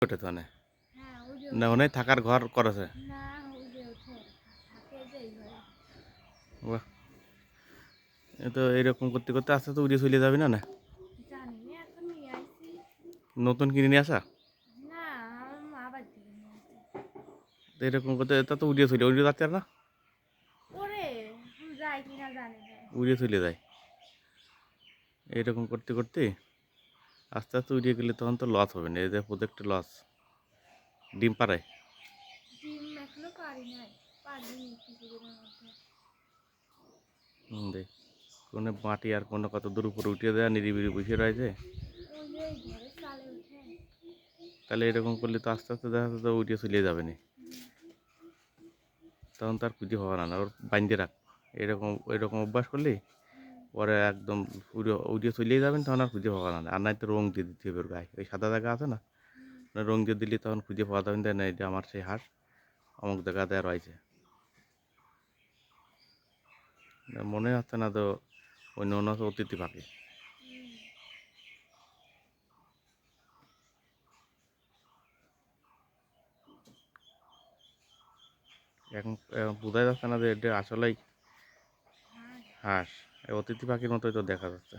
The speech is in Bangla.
ওঠে তো না ওনে থাকার ঘর করেছে। বাহ, এ তো এইরকম করতে করতে আস্তে আস্তে উড়ে চলে যাবি না না? নতুন কিনে নিয়ে আসা তো এরকম করতে তা তো উড়ে যাচ্ছে আর না, উড়ে চলে যায়। এইরকম করতে করতে আস্তে আস্তে উড়িয়ে গেলে তখন তো লস হবে না, এই যে প্রজেক্টে লস। ডিম পাড়ায় দেখ কোনো মাটি আর কোনো কত দূর উপরে উঠিয়ে দেয়, নিরিবিলি বসে রয়েছে। তাহলে এরকম করলে তো আস্তে আস্তে দেখা যাচ্ছে তো উঠে চলে যাবে না, তখন তার খুঁজে পাওয়া না, ওর বাইন্দে রাখ। এরকম অভ্যাস করলে পরে একদম পুরো উড়িয়ে চলিয়ে যাবেন, তখন আর খুঁজে পাওয়া না। আর নাই তো রং দিয়ে দিতে হবে ওর গায়ে, ওই সাদা জায়গা আছে না, রং দিয়ে দিলে তখন খুঁজে পাওয়া যাবেন না, এটা আমার সেই হাঁস অমুক জায়গাতে রয়েছে। মনে হচ্ছে না তো অন্য অন্য অতিথি পাখি। এখন এখন বোঝা যাচ্ছে না যে এটা আসলেই হাঁস, অতিথি পাখির মতোই তো দেখা যাচ্ছে।